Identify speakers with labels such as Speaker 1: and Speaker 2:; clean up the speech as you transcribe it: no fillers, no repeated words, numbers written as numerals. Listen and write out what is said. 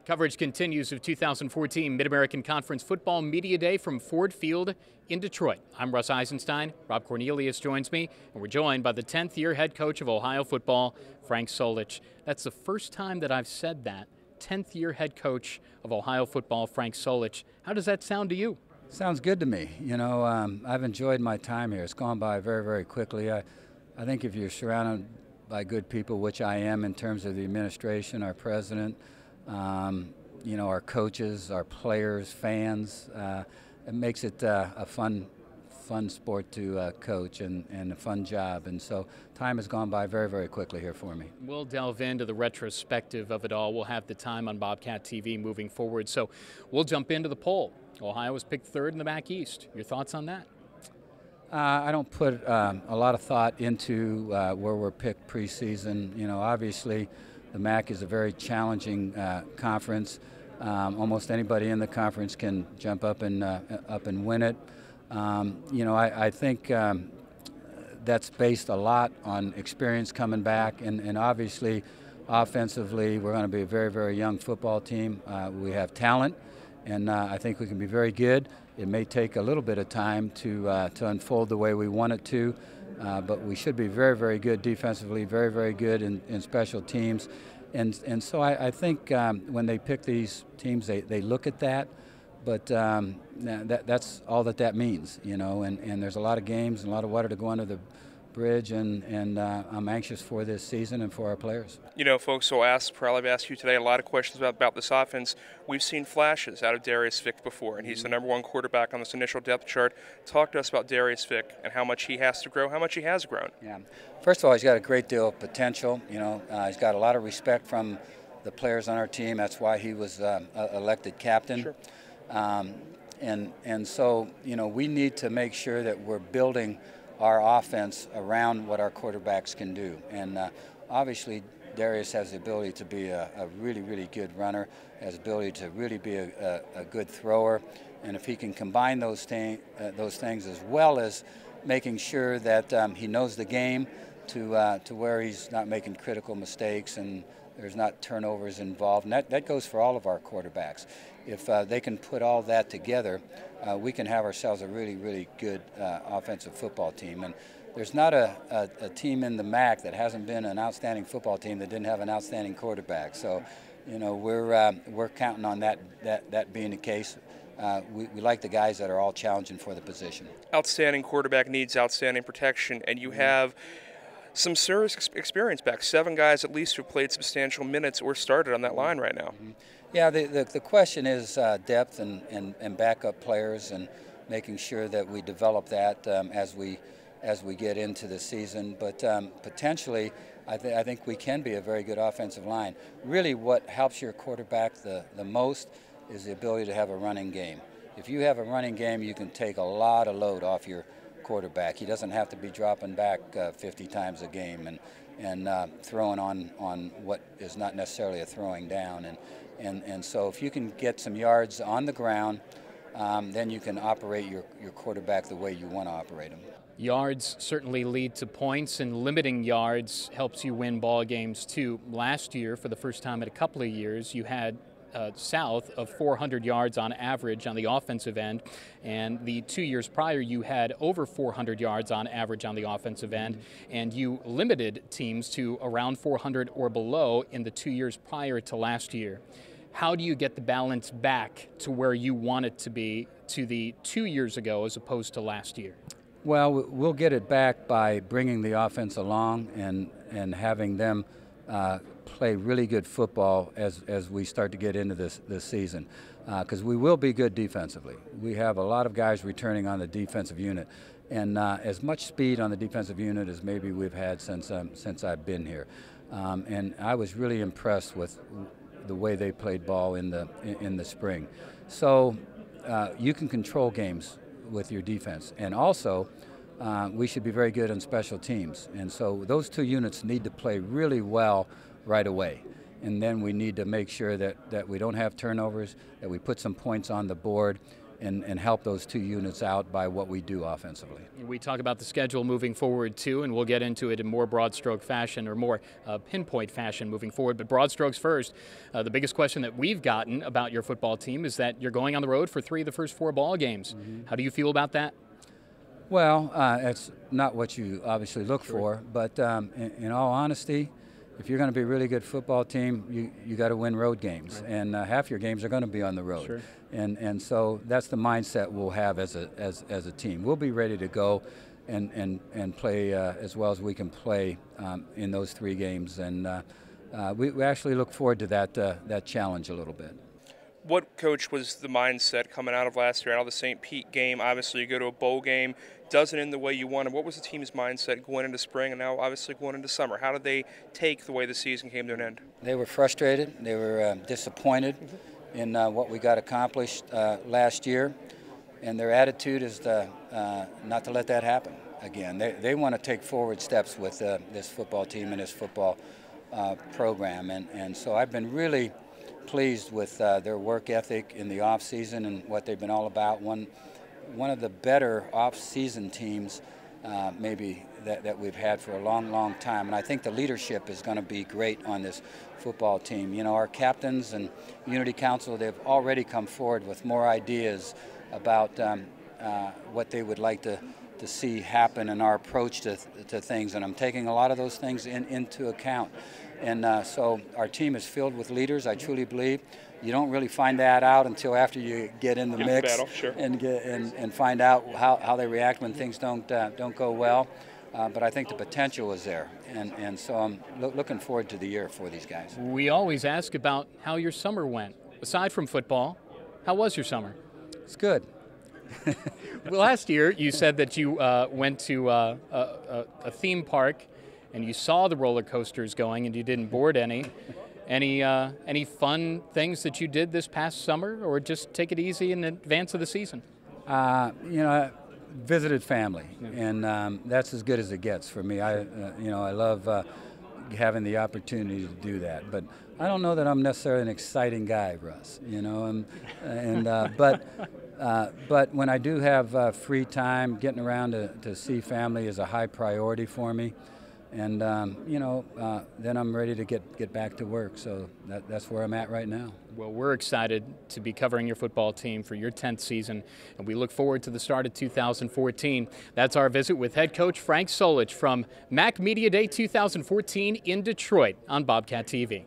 Speaker 1: Coverage continues of 2014 Mid-American Conference Football Media Day from Ford Field in Detroit. I'm Russ Eisentstein. Rob Cornelius joins me, and we're joined by the 10th-year head coach of Ohio football, Frank Solich. That's the first time that I've said that. 10th-year head coach of Ohio football, Frank Solich. How does that sound to you?
Speaker 2: Sounds good to me. You know, I've enjoyed my time here. It's gone by very, very quickly. I think if you're surrounded by good people, which I am in terms of the administration, our president, you know, our coaches, our players, fans, it makes it a fun sport to coach and a fun job. And so time has gone by very, very quickly here for me.
Speaker 1: We'll delve into the retrospective of it all. We'll have the time on Bobcat TV moving forward. So we'll jump into the poll. Ohio was picked third in the MAC East. Your thoughts on that?
Speaker 2: I don't put a lot of thought into where we're picked preseason. You know, obviously the MAC is a very challenging conference. Almost anybody in the conference can jump up and win it. You know, I think that's based a lot on experience coming back, and obviously offensively we're going to be a very, very young football team. We have talent, and I think we can be very good. It may take a little bit of time to unfold the way we want it to, but we should be very, very good defensively, very, very good in special teams. And so I think when they pick these teams, they look at that, but that's all that means, you know, and there's a lot of games and a lot of water to go under the bridge, and I'm anxious for this season and for our players.
Speaker 3: You know, folks will probably ask you today a lot of questions about this offense. We've seen flashes out of Darius Vick before, and he's the #1 quarterback on this initial depth chart. Talk to us about Darius Vick and how much he has to grow, how much he has grown.
Speaker 2: Yeah, first of all, he's got a great deal of potential. You know, he's got a lot of respect from the players on our team. That's why he was elected captain.
Speaker 3: Sure.
Speaker 2: And so, you know, we need to make sure that we're building our offense around what our quarterbacks can do. And obviously, Darius has the ability to be a really, really good runner, has the ability to really be a good thrower. And if he can combine those things as well as making sure that he knows the game to where he's not making critical mistakes and there's not turnovers involved. And that goes for all of our quarterbacks. If they can put all that together, we can have ourselves a really, really good offensive football team. And there's not a team in the MAC that hasn't been an outstanding football team that didn't have an outstanding quarterback. So, you know, we're counting on that being the case. We like the guys that are all challenging for the position.
Speaker 3: Outstanding quarterback needs outstanding protection, and you have some serious experience back. 7 guys at least who played substantial minutes or started on that line right now.
Speaker 2: Mm-hmm. Yeah, the question is depth and backup players, and making sure that we develop that as we get into the season. But potentially, I think we can be a very good offensive line. Really, what helps your quarterback the most is the ability to have a running game. If you have a running game, you can take a lot of load off your quarterback. He doesn't have to be dropping back 50 times a game and throwing on what is not necessarily a throwing down. And so if you can get some yards on the ground, then you can operate your quarterback the way you want to operate him.
Speaker 1: Yards certainly lead to points, and limiting yards helps you win ball games too. Last year, for the first time in a couple of years, you had south of 400 yards on average on the offensive end, and the 2 years prior you had over 400 yards on average on the offensive end, and you limited teams to around 400 or below in the 2 years prior to last year. How do you get the balance back to where you want it to be to the 2 years ago as opposed to last year?
Speaker 2: Well, we'll get it back by bringing the offense along and having them play really good football as we start to get into this season, because we will be good defensively. We have a lot of guys returning on the defensive unit, and as much speed on the defensive unit as maybe we've had since I've been here. And I was really impressed with the way they played ball in the spring. So you can control games with your defense, and also we should be very good on special teams. And so those 2 units need to play really well right away. And then we need to make sure that we don't have turnovers, that we put some points on the board, and help those two units out by what we do offensively.
Speaker 1: We talk about the schedule moving forward too, and we'll get into it in more broad stroke fashion or more pinpoint fashion moving forward. But broad strokes first, the biggest question that we've gotten about your football team is that you're going on the road for 3 of the first 4 ball games. How do you feel about that?
Speaker 2: Well, it's not what you obviously look for, but in all honesty, if you're going to be a really good football team, you got to win road games, and half your games are going to be on the road.
Speaker 1: Sure.
Speaker 2: And so that's the mindset we'll have as a team. We'll be ready to go and play as well as we can play in those 3 games, and we actually look forward to that challenge a little bit.
Speaker 3: What, Coach, was the mindset coming out of last year, out of the St. Pete game? Obviously, you go to a bowl game, doesn't end the way you wanted. What was the team's mindset going into spring and now obviously going into summer? How did they take the way the season came to an end?
Speaker 2: They were frustrated. They were disappointed in what we got accomplished last year, and their attitude is not to let that happen again. They want to take forward steps with this football team and this football program, and so I've been really pleased with their work ethic in the off season and what they've been all about. One of the better off-season teams maybe that we've had for a long time, and I think the leadership is going to be great on this football team. You know, our captains and Unity Council, they've already come forward with more ideas about what they would like to see happen in our approach to things, and I'm taking a lot of those things into account. And so our team is filled with leaders, I truly believe. You don't really find that out until after you get in the mix
Speaker 3: battle, sure.
Speaker 2: and find out how they react when things don't go well. But I think the potential is there, and so I'm looking forward to the year for these guys.
Speaker 1: We always ask about how your summer went. Aside from football, how was your summer?
Speaker 2: It's good.
Speaker 1: Well, last year you said that you went to a theme park and you saw the roller coasters going and you didn't board any. Any fun things that you did this past summer, or just take it easy in advance of the season?
Speaker 2: You know, I visited family, and that's as good as it gets for me. You know, I love having the opportunity to do that, but I don't know that I'm necessarily an exciting guy, Russ. You know, but when I do have free time, getting around to see family is a high priority for me. And, you know, then I'm ready to get back to work. So that's where I'm at right now.
Speaker 1: Well, we're excited to be covering your football team for your 10th season, and we look forward to the start of 2014. That's our visit with head coach Frank Solich from MAC Media Day 2014 in Detroit on Bobcat TV.